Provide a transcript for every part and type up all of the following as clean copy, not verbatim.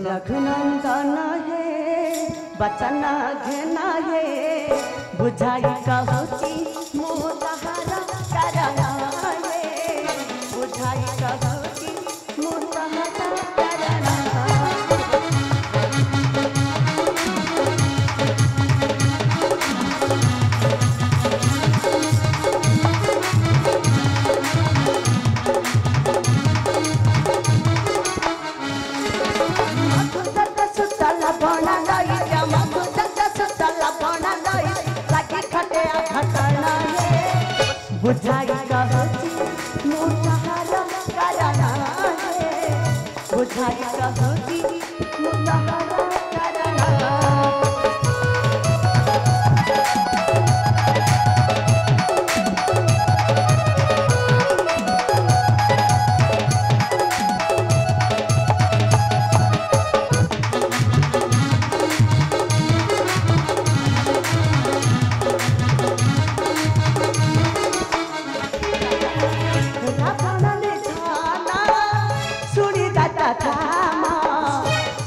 रघुनंदन है बचन घेना है बुझाई कहती मोतहरा करना है बुझाई कहती मोतहरा करना बुझाई कहती मोतहरा करना है बुझाई कहती मोतहरा करना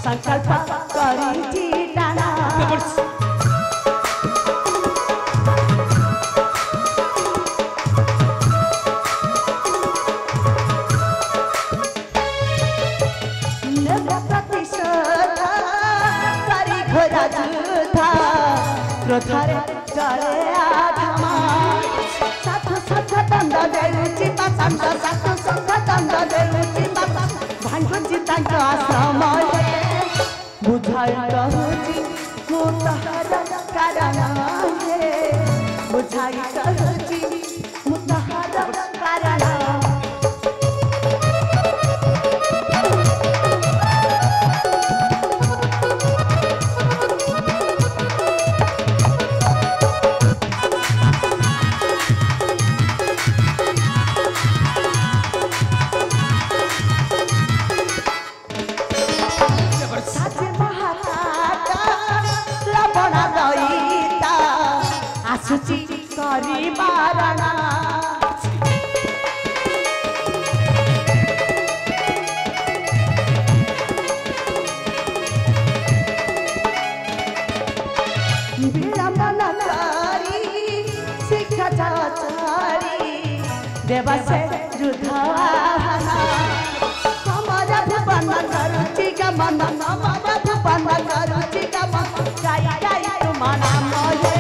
संकल्प करी डाना प्रतिशोध करी घोड़ा जुधा क्रोधरे चले आधमा साधु संघ दंड देउची पासंड साधु संघ दंड देउची पासंड भांडुची तांका आश्रम बुझाई कहती मोतहरा करना है बुझाई कहती मोतहरा करना आसुची करी बारणा विलंबन करी शिक्षा चारी देवा से रुधावाहना हमारा भुवन करुची गमन हमारा भुवन करुची गमन गाई गाई तुम्हारा मोहे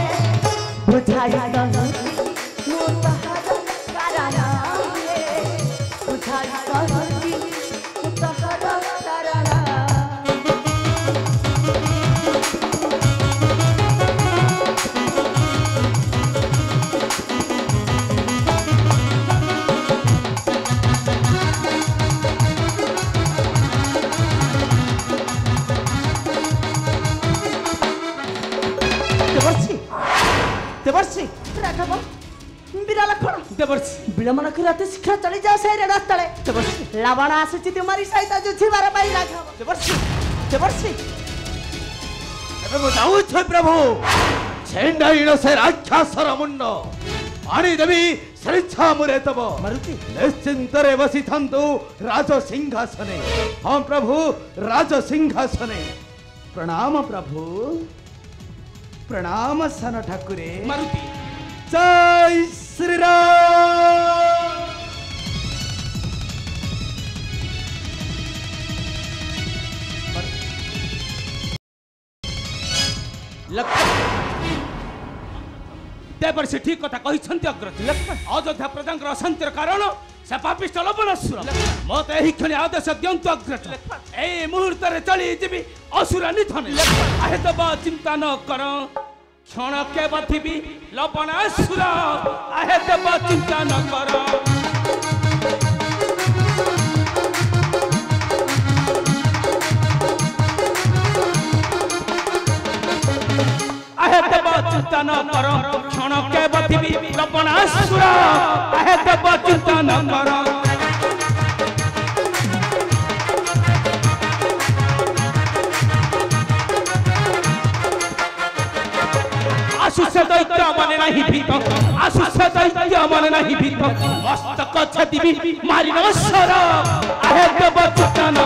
बुझाई कहती मोतहरा करना है बुझाई कहती मोतहरा करना देवर्षि राघव बिरा लखन देवर्षि विलंबन करते शिक्षा चली जाओ से रेड़ा तले देवर्षि लवण आसुची तुम्हारी सहित जुझिबार पाई राघव देवर्षि देवर्षि एबे मो जाऊ छै प्रभु छेंडाइण से राक्षसर मुंड पानी देवी श्रीच्छा मुरे तब मारुति निश्चिंत रे बसी थंतु राज सिंहासने हां प्रभु राज सिंहासने प्रणाम प्रभु प्रणाम सन ठाकुरे मारुति जय श्री राम देवर्षि ठीक कथा कहिसंती अग्रज अयोध्या प्रजांकर अशांतिर कारण से पापिष्ट लवणासुर मत एही क्षणी आदेश दियंतु अग्रज ए मुहूर्त रे चली जीवी असुर निधन आहे तब चिंता न कर क्षण के बथिबी लवणासुर आहे तब चिंता न कर आहे तब चिंता न कर क्षण के बथिबी लवणासुर आहे तब चिंता न कर आसुष दैत्य माने नहीं भीत आसुष दैत्य माने नहीं भीत मस्तक छदिबी मारी नमस्कार आहे देव चिंतन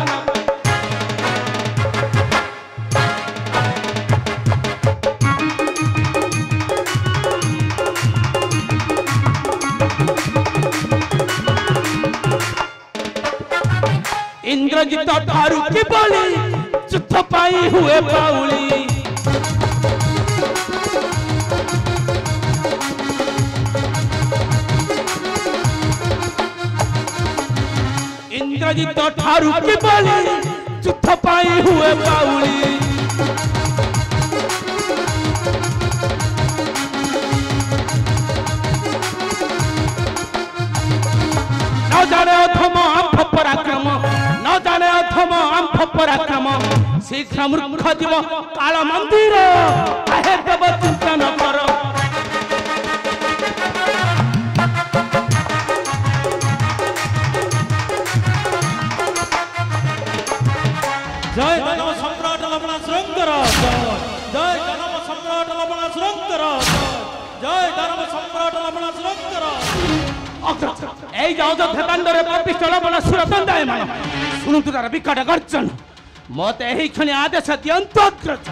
इंद्रजित ठारू किबली युद्ध पाई हुए बाउली इंद्रजित ठारू किबली युद्ध पाई हुए बाउली न जाने अधम आंफ पराक्रम न जाने अधम आंफ पराक्रम शीघ्र मूर्ख जीव काल मंदिर आहे देव चिंतन कर जय दानव सम्राट लवण श्रृंगर जय दानव सम्राट लवण श्रृंगर जय दानव सम्राट लवण श्रृंगर এই যে অযোধ্যা কাণ্ডরে পাপিষ্ঠ লবণাসুর দণ্ডায়মান শুনুতু তার বিকট গর্জন মতে এইক্ষণে আদেশ দিয়ন্তু অগ্রজ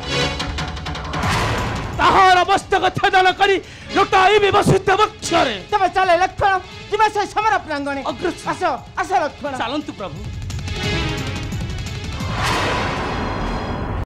তাহার মস্তক ছেদন করি লুটাইবি বসিত বক্ষরে তবে চলে লক্ষণ ଯିବା ସେ ସମର ପ୍ରାଙ୍ଗଣେ ଅଗ୍ରଜ ଆସ ଆସ ଲକ୍ଷଣ ଚାଲନ୍ତୁ ପ୍ରଭୁ